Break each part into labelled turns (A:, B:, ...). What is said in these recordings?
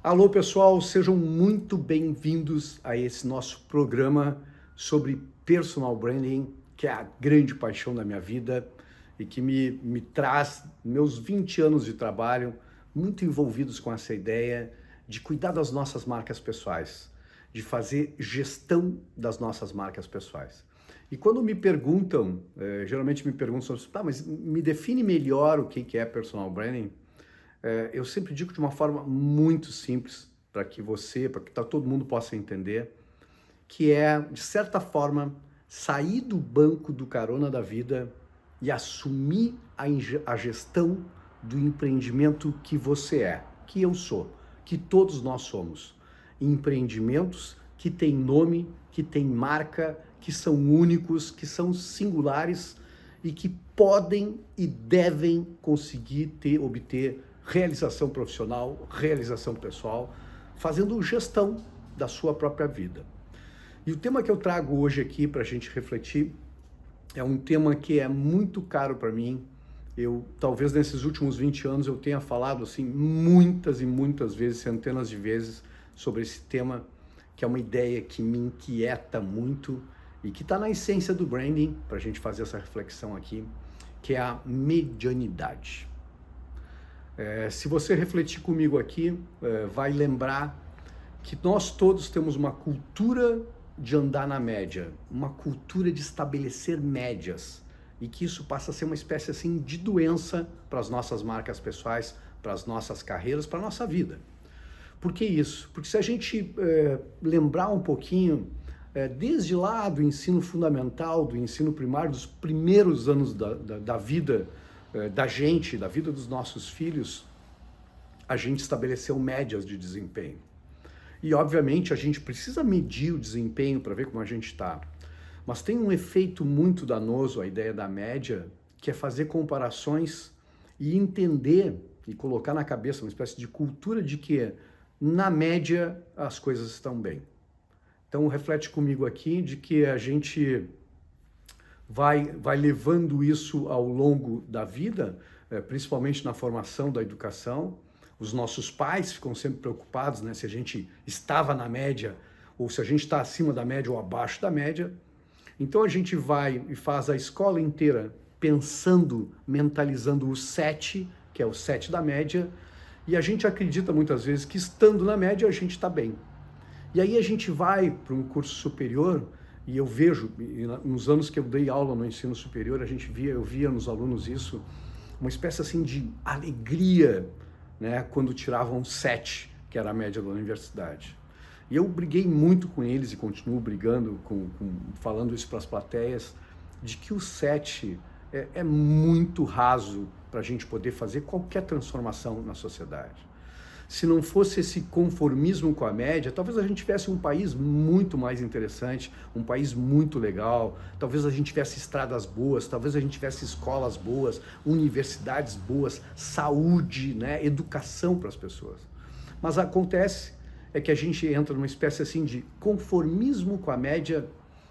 A: Alô, pessoal, sejam muito bem-vindos a esse nosso programa sobre personal branding, que é a grande paixão da minha vida e que me traz meus 20 anos de trabalho muito envolvidos com essa ideia de cuidar das nossas marcas pessoais, de fazer gestão das nossas marcas pessoais. E quando me perguntam, geralmente me perguntam sobre, mas me define melhor o que é personal branding. Eu sempre digo de uma forma muito simples para que todo mundo possa entender, que é, de certa forma, sair do banco do carona da vida e assumir a gestão do empreendimento que você é, que eu sou, que todos nós somos. Empreendimentos que têm nome, que têm marca, que são únicos, que são singulares e que podem e devem conseguir obter realização profissional, realização pessoal, fazendo gestão da sua própria vida. E o tema que eu trago hoje aqui para a gente refletir é um tema que é muito caro para mim. Talvez nesses últimos 20 anos eu tenha falado assim muitas e muitas vezes, centenas de vezes, sobre esse tema, que é uma ideia que me inquieta muito e que está na essência do branding, para a gente fazer essa reflexão aqui, que é a medianidade. Se você refletir comigo aqui, vai lembrar que nós todos temos uma cultura de andar na média, uma cultura de estabelecer médias, e que isso passa a ser uma espécie assim de doença para as nossas marcas pessoais, para as nossas carreiras, para a nossa vida. Por que isso? Porque se a gente lembrar um pouquinho, desde lá do ensino fundamental, do ensino primário, dos primeiros anos da vida da gente, da vida dos nossos filhos, a gente estabeleceu médias de desempenho. E, obviamente, a gente precisa medir o desempenho para ver como a gente está. Mas tem um efeito muito danoso, a ideia da média, que é fazer comparações e entender e colocar na cabeça uma espécie de cultura de que, na média, as coisas estão bem. Então, reflete comigo aqui de que a gente vai levando isso ao longo da vida, principalmente na formação da educação. Os nossos pais ficam sempre preocupados, né, se a gente estava na média, ou se a gente está acima da média ou abaixo da média. Então a gente vai e faz a escola inteira pensando, mentalizando o 7, que é o 7 da média, e a gente acredita muitas vezes que estando na média a gente está bem. E aí a gente vai para um curso superior, e eu vejo, nos anos que eu dei aula no ensino superior, eu via nos alunos isso, uma espécie assim de alegria, né, quando tiravam 7, que era a média da universidade. E eu briguei muito com eles e continuo brigando, falando isso para as plateias, de que o 7 é muito raso para a gente poder fazer qualquer transformação na sociedade. Se não fosse esse conformismo com a média, talvez a gente tivesse um país muito mais interessante, um país muito legal, talvez a gente tivesse estradas boas, talvez a gente tivesse escolas boas, universidades boas, saúde, né, educação para as pessoas. Mas acontece é que a gente entra numa espécie assim de conformismo com a média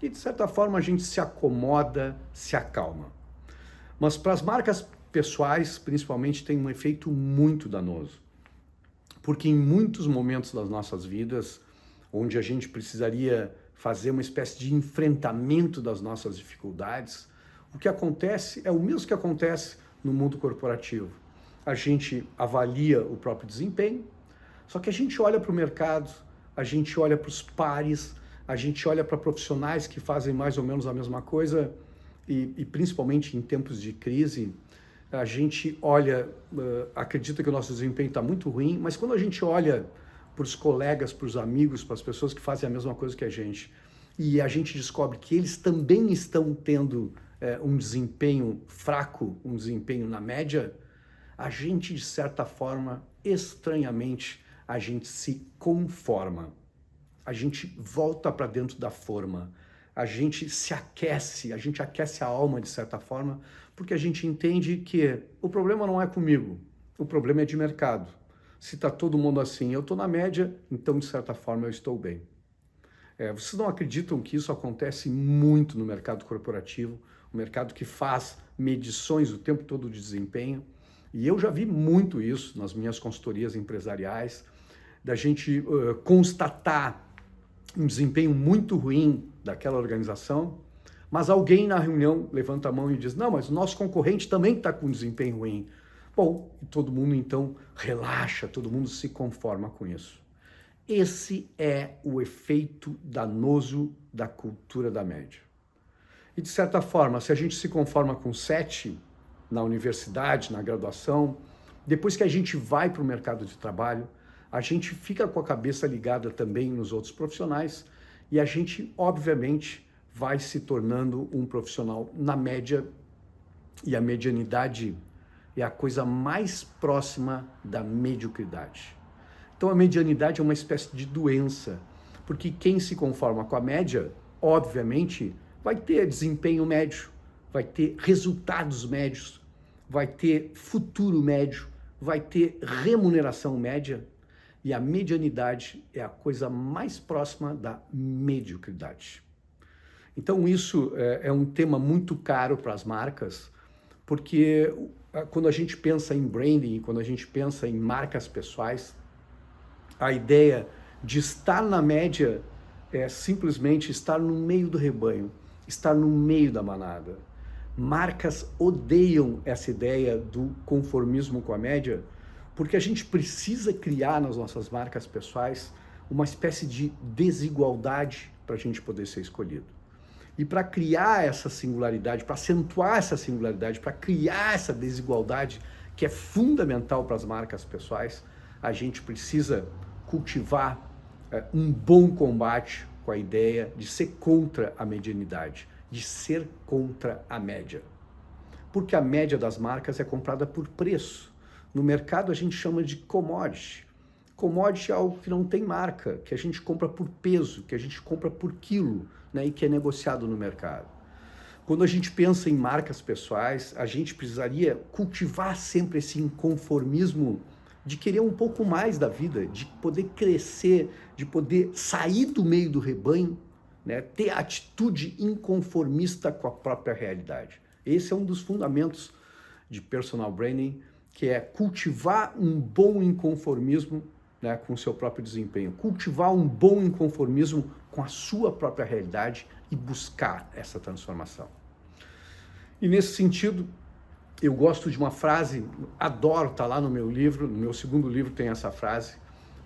A: e, de certa forma, a gente se acomoda, se acalma. Mas para as marcas pessoais, principalmente, tem um efeito muito danoso. Porque em muitos momentos das nossas vidas, onde a gente precisaria fazer uma espécie de enfrentamento das nossas dificuldades, o que acontece é o mesmo que acontece no mundo corporativo. A gente avalia o próprio desempenho, só que a gente olha para o mercado, a gente olha para os pares, a gente olha para profissionais que fazem mais ou menos a mesma coisa, e principalmente em tempos de crise, a gente olha, acredita que o nosso desempenho está muito ruim, mas quando a gente olha para os colegas, para os amigos, para as pessoas que fazem a mesma coisa que a gente, e a gente descobre que eles também estão tendo um desempenho fraco, um desempenho na média, a gente, de certa forma, estranhamente, a gente se conforma. A gente volta para dentro da forma. A gente se aquece, a gente aquece a alma de certa forma, porque a gente entende que o problema não é comigo, o problema é de mercado. Se está todo mundo assim, eu estou na média, então de certa forma eu estou bem. Vocês não acreditam que isso acontece muito no mercado corporativo, o mercado que faz medições o tempo todo de desempenho, e eu já vi muito isso nas minhas consultorias empresariais, da gente constatar um desempenho muito ruim daquela organização, mas alguém na reunião levanta a mão e diz, não, mas o nosso concorrente também está com um desempenho ruim. Bom, todo mundo então relaxa, todo mundo se conforma com isso. Esse é o efeito danoso da cultura da média. E de certa forma, se a gente se conforma com 7 na universidade, na graduação, depois que a gente vai para o mercado de trabalho, a gente fica com a cabeça ligada também nos outros profissionais e a gente, obviamente, vai se tornando um profissional na média, e a medianidade é a coisa mais próxima da mediocridade. Então a medianidade é uma espécie de doença, porque quem se conforma com a média, obviamente, vai ter desempenho médio, vai ter resultados médios, vai ter futuro médio, vai ter remuneração média, e a medianidade é a coisa mais próxima da mediocridade. Então isso é um tema muito caro para as marcas, porque quando a gente pensa em branding, quando a gente pensa em marcas pessoais, a ideia de estar na média é simplesmente estar no meio do rebanho, estar no meio da manada. Marcas odeiam essa ideia do conformismo com a média, porque a gente precisa criar nas nossas marcas pessoais uma espécie de desigualdade para a gente poder ser escolhido. E para criar essa singularidade, para acentuar essa singularidade, para criar essa desigualdade que é fundamental para as marcas pessoais, a gente precisa cultivar um bom combate com a ideia de ser contra a medianidade, de ser contra a média. Porque a média das marcas é comprada por preço. No mercado a gente chama de commodity. Commodity é algo que não tem marca, que a gente compra por peso, que a gente compra por quilo, né, e que é negociado no mercado. Quando a gente pensa em marcas pessoais, a gente precisaria cultivar sempre esse inconformismo de querer um pouco mais da vida, de poder crescer, de poder sair do meio do rebanho, né, ter atitude inconformista com a própria realidade. Esse é um dos fundamentos de personal branding, que é cultivar um bom inconformismo, né, com o seu próprio desempenho, cultivar um bom inconformismo com a sua própria realidade e buscar essa transformação. E nesse sentido, eu gosto de uma frase, adoro, está lá no meu livro, no meu segundo livro tem essa frase,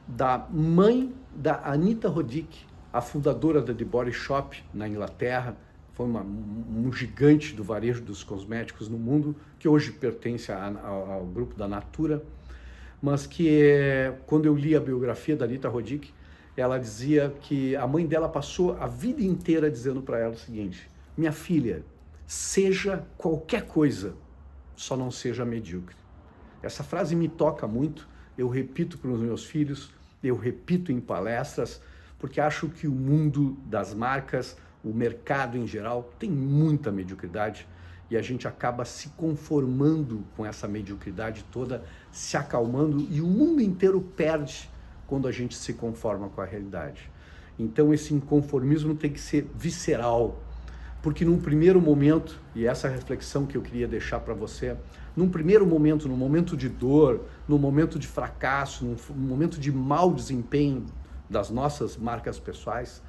A: da mãe da Anita Roddick, a fundadora da The Body Shop na Inglaterra, foi um gigante do varejo dos cosméticos no mundo, que hoje pertence ao grupo da Natura, mas que quando eu li a biografia da Anita Roddick, ela dizia que a mãe dela passou a vida inteira dizendo para ela o seguinte: minha filha, seja qualquer coisa, só não seja medíocre. Essa frase me toca muito, eu repito para os meus filhos, eu repito em palestras, porque acho que o mundo das marcas, o mercado em geral, tem muita mediocridade e a gente acaba se conformando com essa mediocridade toda, se acalmando, e o mundo inteiro perde quando a gente se conforma com a realidade. Então esse inconformismo tem que ser visceral, porque num primeiro momento, e essa reflexão que eu queria deixar para você, num primeiro momento, num momento de dor, num momento de fracasso, num momento de mau desempenho das nossas marcas pessoais,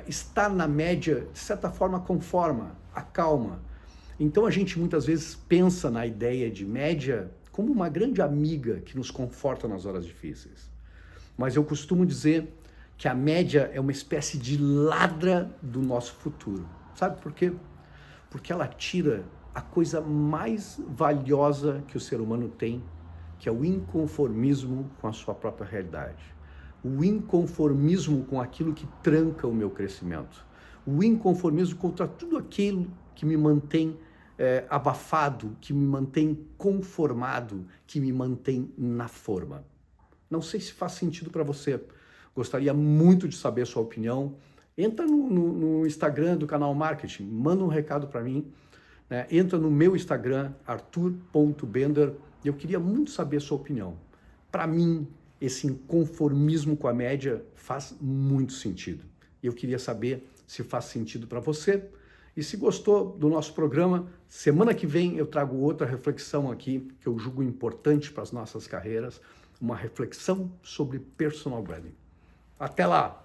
A: estar na média, de certa forma, conforma, acalma. Então a gente muitas vezes pensa na ideia de média como uma grande amiga que nos conforta nas horas difíceis. Mas eu costumo dizer que a média é uma espécie de ladra do nosso futuro. Sabe por quê? Porque ela tira a coisa mais valiosa que o ser humano tem, que é o inconformismo com a sua própria realidade. O inconformismo com aquilo que tranca o meu crescimento. O inconformismo contra tudo aquilo que me mantém abafado, que me mantém conformado, que me mantém na forma. Não sei se faz sentido para você. Gostaria muito de saber a sua opinião. Entra no Instagram do Canal Marketing, manda um recado para mim. Né? Entra no meu Instagram, arthur.bender. Eu queria muito saber a sua opinião. Para mim, esse inconformismo com a média faz muito sentido. Eu queria saber se faz sentido para você. E se gostou do nosso programa, semana que vem eu trago outra reflexão aqui que eu julgo importante para as nossas carreiras. uma reflexão sobre personal branding. Até lá!